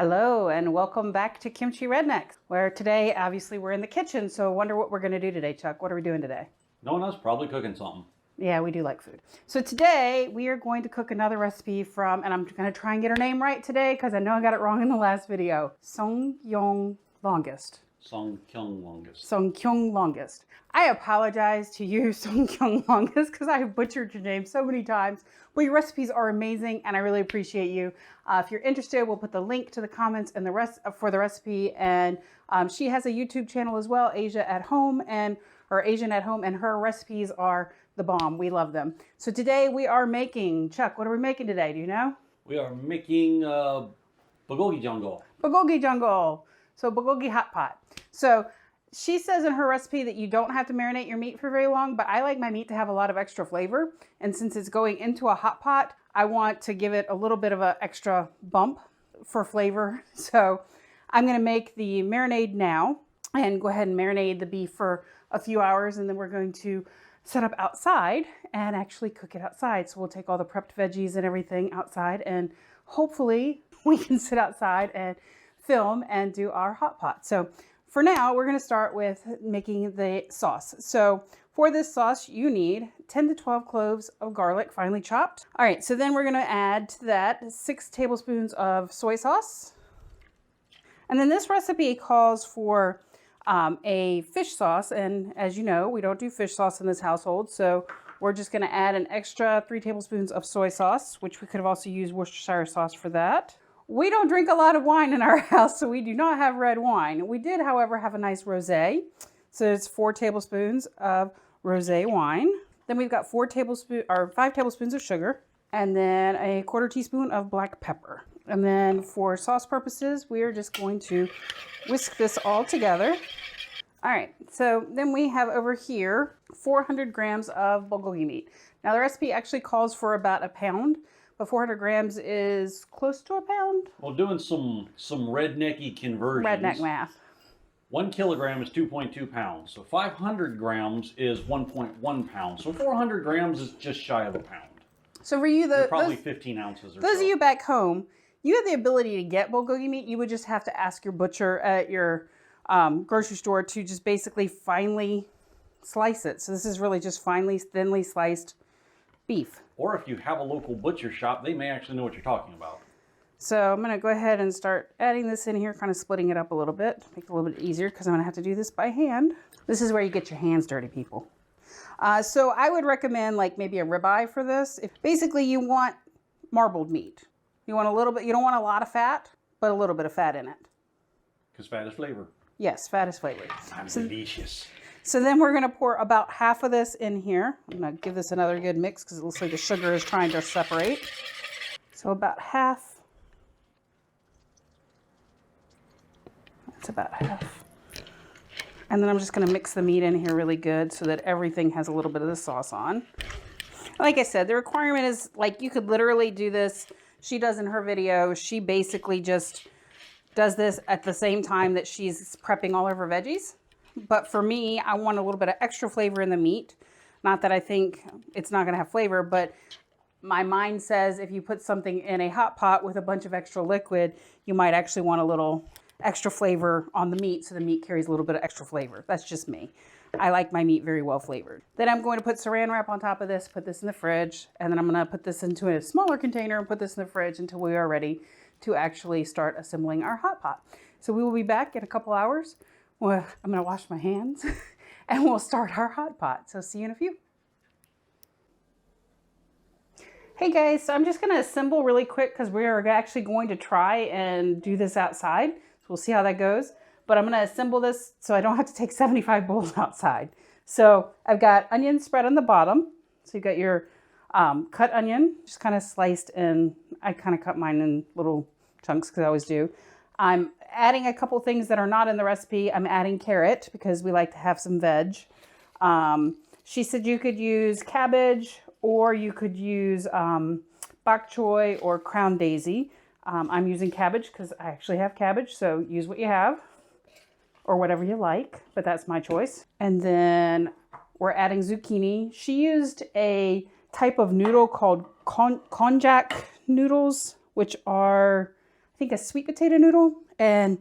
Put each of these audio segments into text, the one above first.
Hello and welcome back to Kimchi Rednecks, where today obviously we're in the kitchen, so I wonder what we're going to do today, Chuck. What are we doing today? Knowing us, probably cooking something. Yeah, we do like food. So today we are going to cook another recipe from, and I'm going to try and get her name right today because I know I got it wrong in the last video, SeonKyongLongest. SeonKyongLongest. SeonKyongLongest. I apologize to you, SeonKyongLongest, because I have butchered your name so many times. But your recipes are amazing, and I really appreciate you. If you're interested, we'll put the link to the comments and the rest for the recipe. And she has a YouTube channel as well, Asian at Home, and her recipes are the bomb. We love them. So today we are making, Chuck, what are we making today? Do you know? We are making Bulgogi Jeongol. Bulgogi Jeongol. So Bulgogi Hotpot. So she says in her recipe that you don't have to marinate your meat for very long, but I like my meat to have a lot of extra flavor. And since it's going into a hot pot, I want to give it a little bit of an extra bump for flavor. So I'm going to make the marinade now and go ahead and marinate the beef for a few hours. And then we're going to set up outside and actually cook it outside. So we'll take all the prepped veggies and everything outside, and hopefully we can sit outside and film and do our hot pot. So for now, we're going to start with making the sauce. So for this sauce, you need 10 to 12 cloves of garlic, finely chopped. All right, so then we're going to add to that 6 tablespoons of soy sauce. And then this recipe calls for a fish sauce. And as you know, we don't do fish sauce in this household. So we're just going to add an extra 3 tablespoons of soy sauce, which we could have also used Worcestershire sauce for that. We don't drink a lot of wine in our house, so we do not have red wine. We did, however, have a nice rosé. So it's 4 tablespoons of rosé wine. Then we've got 5 tablespoons of sugar, and then a 1/4 teaspoon of black pepper. And then for sauce purposes, we are just going to whisk this all together. All right, so then we have over here 400 grams of bulgogi meat. Now the recipe actually calls for about a pound, but 400 grams is close to a pound. Well, doing some rednecky conversions. Redneck math. 1 kilogram is 2.2 pounds. So 500 grams is 1.1 pounds. So 400 grams is just shy of a pound. So for you, probably 15 ounces or so. Those of you back home, you have the ability to get bulgogi meat. You would just have to ask your butcher at your grocery store to just basically finely slice it. So this is really just thinly sliced beef. Or if you have a local butcher shop, they may actually know what you're talking about. So I'm going to go ahead and start adding this in here, kind of splitting it up a little bit, make it a little bit easier because I'm going to have to do this by hand. This is where you get your hands dirty, people. So I would recommend like maybe a ribeye for this. Basically, you want marbled meat. You want a little bit, you don't want a lot of fat, but a little bit of fat in it. Because fat is flavor. Yes, fat is flavor. Delicious. So then we're going to pour about half of this in here. I'm going to give this another good mix because it looks like the sugar is trying to separate. So about half. That's about half. And then I'm just going to mix the meat in here really good so that everything has a little bit of the sauce on. Like I said, the requirement is like you could literally do this. She does in her video. She basically just does this at the same time that she's prepping all of her veggies. But for me, I want a little bit of extra flavor in the meat. Not that I think it's not going to have flavor, but my mind says if you put something in a hot pot with a bunch of extra liquid, you might actually want a little extra flavor on the meat so the meat carries a little bit of extra flavor. That's just me. I like my meat very well flavored. Then I'm going to put saran wrap on top of this, put this in the fridge, and then I'm going to put this into a smaller container and put this in the fridge until we are ready to actually start assembling our hot pot. So we will be back in a couple hours. Well, I'm going to wash my hands and we'll start our hot pot. So see you in a few. Hey guys, so I'm just going to assemble really quick because we are actually going to try and do this outside. So we'll see how that goes. But I'm going to assemble this so I don't have to take 75 bowls outside. So I've got onion spread on the bottom. So you've got your cut onion, just kind of sliced in. I kind of cut mine in little chunks because I always do. I'm adding a couple things that are not in the recipe. I'm adding carrot because we like to have some veg. She said you could use cabbage or you could use bok choy or crown daisy. I'm using cabbage because I actually have cabbage, so use what you have or whatever you like, but that's my choice. And then we're adding zucchini. She used a type of noodle called konjac noodles, which are, I think a sweet potato noodle, and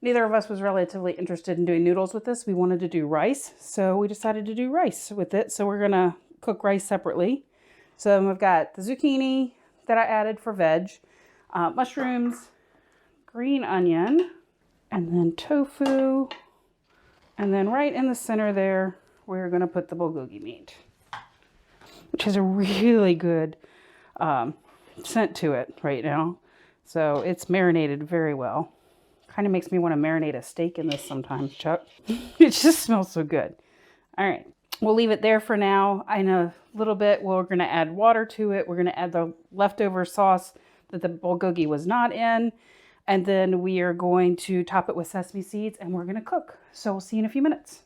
neither of us was relatively interested in doing noodles with this. We wanted to do rice, so we decided to do rice with it. So we're gonna cook rice separately. So we've got the zucchini that I added for veg, mushrooms, green onion, and then tofu. And then right in the center there, we're gonna put the bulgogi meat, which has a really good scent to it right now. So it's marinated very well. Kind of makes me want to marinate a steak in this sometimes, Chuck. It just smells so good. All right, we'll leave it there for now. In a little bit, we're going to add water to it. We're going to add the leftover sauce that the bulgogi was not in. And then we are going to top it with sesame seeds and we're going to cook. So we'll see you in a few minutes.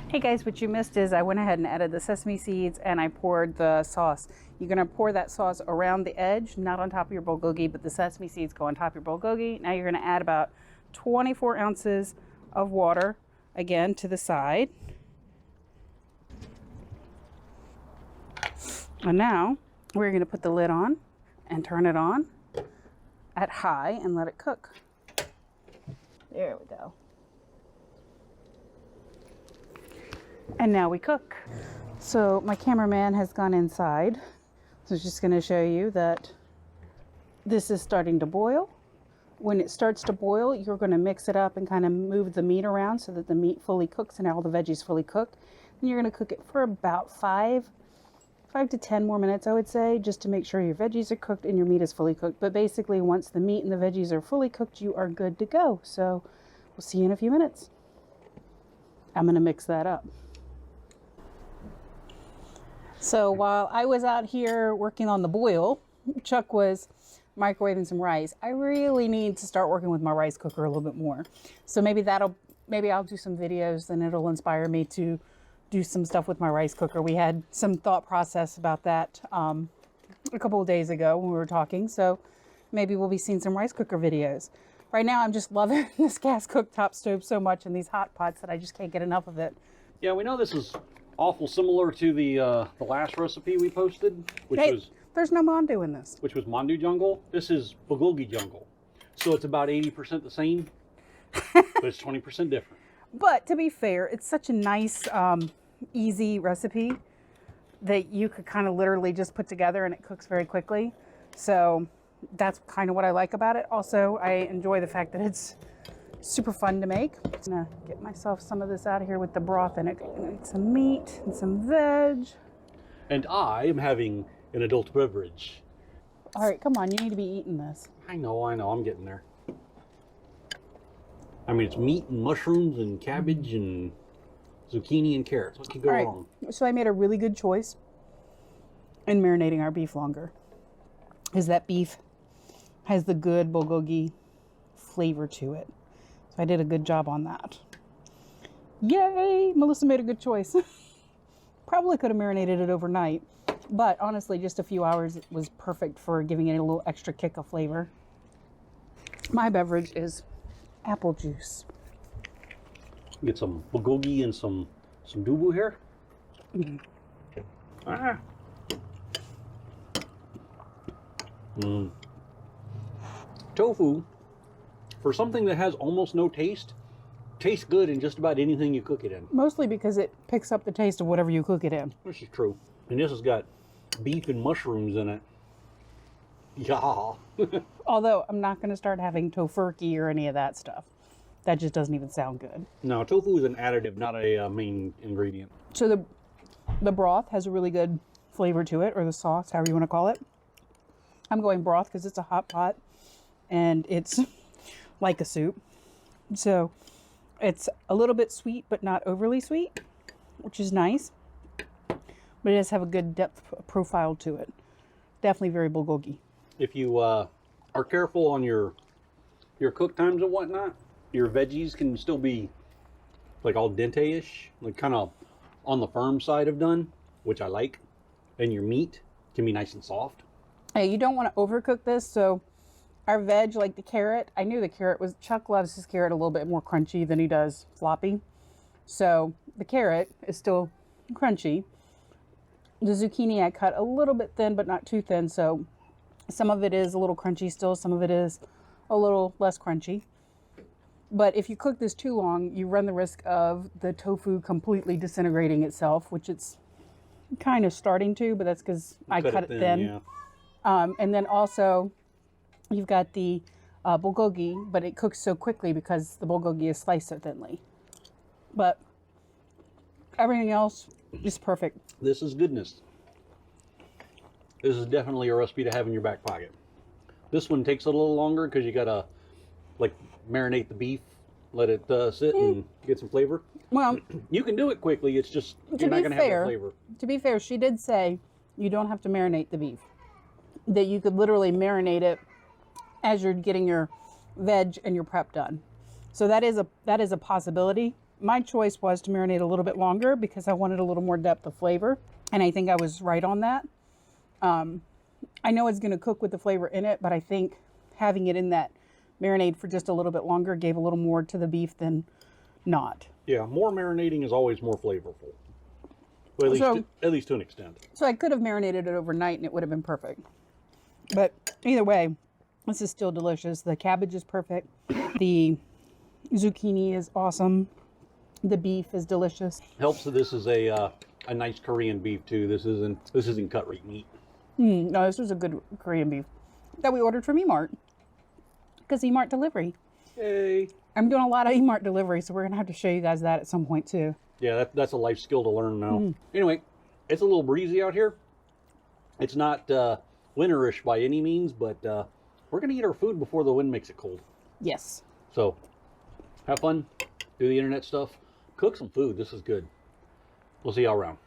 Hey guys, what you missed is I went ahead and added the sesame seeds and I poured the sauce. You're gonna pour that sauce around the edge, not on top of your bulgogi, but the sesame seeds go on top of your bulgogi. Now you're gonna add about 24 ounces of water, again, to the side. And now we're gonna put the lid on and turn it on at high and let it cook. There we go. And now we cook. So my cameraman has gone inside. So I'm just going to show you that this is starting to boil. When it starts to boil, you're going to mix it up and kind of move the meat around so that the meat fully cooks and all the veggies fully cook. And you're going to cook it for about 5 to 10 more minutes, I would say, just to make sure your veggies are cooked and your meat is fully cooked. But basically, once the meat and the veggies are fully cooked, you are good to go. So we'll see you in a few minutes. I'm going to mix that up. So while I was out here working on the boil, Chuck was microwaving some rice. I really need to start working with my rice cooker a little bit more. So maybe I'll do some videos and it'll inspire me to do some stuff with my rice cooker. We had some thought process about that a couple of days ago when we were talking. So maybe we'll be seeing some rice cooker videos. Right now, I'm just loving this gas cooktop stove so much and these hot pots that I just can't get enough of it. Yeah, we know this is awful similar to the last recipe we posted, there's no mandu in this. Which was Mandu Jeongol. This is Bulgogi Jeongol. So it's about 80% the same, but it's 20% different. But to be fair, it's such a nice, easy recipe that you could kind of literally just put together and it cooks very quickly. So that's kind of what I like about it. Also, I enjoy the fact that it's super fun to make. I'm gonna get myself some of this out of here with the broth in it. Some meat and some veg. And I am having an adult beverage. All right, come on, you need to be eating this. I know, I'm getting there. I mean, it's meat and mushrooms and cabbage and zucchini and carrots. What could go wrong? So I made a really good choice in marinating our beef longer. Is that beef has the good bulgogi flavor to it. So I did a good job on that. Yay! Melissa made a good choice. Probably could have marinated it overnight, but honestly, just a few hours was perfect for giving it a little extra kick of flavor. My beverage is apple juice. Get some bulgogi and some dubu here. Tofu, for something that has almost no taste, tastes good in just about anything you cook it in. Mostly because it picks up the taste of whatever you cook it in. This is true. And this has got beef and mushrooms in it. Yeah. Although I'm not going to start having tofurkey or any of that stuff. That just doesn't even sound good. No, tofu is an additive, not a main ingredient. So the broth has a really good flavor to it, or the sauce, however you want to call it. I'm going broth because it's a hot pot and it's like a soup. So it's a little bit sweet, but not overly sweet, which is nice. But it does have a good depth profile to it. Definitely very bulgogi. If you are careful on your cook times and whatnot, your veggies can still be like al dente-ish, like kind of on the firm side of done, which I like. And your meat can be nice and soft. Hey, you don't want to overcook this, so Our veg, like the carrot, I knew the carrot was, Chuck loves his carrot a little bit more crunchy than he does floppy. So the carrot is still crunchy. The zucchini I cut a little bit thin, but not too thin. So some of it is a little crunchy still. Some of it is a little less crunchy. But if you cook this too long, you run the risk of the tofu completely disintegrating itself, which it's kind of starting to, but that's because I cut it thin. Yeah. And then also you've got the bulgogi, but it cooks so quickly because the bulgogi is sliced so thinly. But everything else is perfect. This is goodness. This is definitely a recipe to have in your back pocket. This one takes a little longer because you gotta like marinate the beef, let it sit and get some flavor. Well, You can do it quickly. It's just you're not gonna have the flavor. To be fair, she did say you don't have to marinate the beef. That you could literally marinate it as you're getting your veg and your prep done. So that is a possibility. My choice was to marinate a little bit longer because I wanted a little more depth of flavor, and I think I was right on that. I know it's going to cook with the flavor in it, but I think having it in that marinade for just a little bit longer gave a little more to the beef than not. Yeah, more marinating is always more flavorful. Well, at least to an extent. So I could have marinated it overnight and it would have been perfect. But either way, this is still delicious. The cabbage is perfect. The zucchini is awesome. The beef is delicious. Helps that this is a nice Korean beef too. This isn't cut rate meat. No, this was a good Korean beef that we ordered from Emart because Emart delivery. Yay! I'm doing a lot of Emart delivery, so we're gonna have to show you guys that at some point too. Yeah, that's a life skill to learn now. Anyway, it's a little breezy out here. It's not winterish by any means, but we're gonna eat our food before the wind makes it cold. Yes. So have fun, do the internet stuff, cook some food. This is good. We'll see y'all around.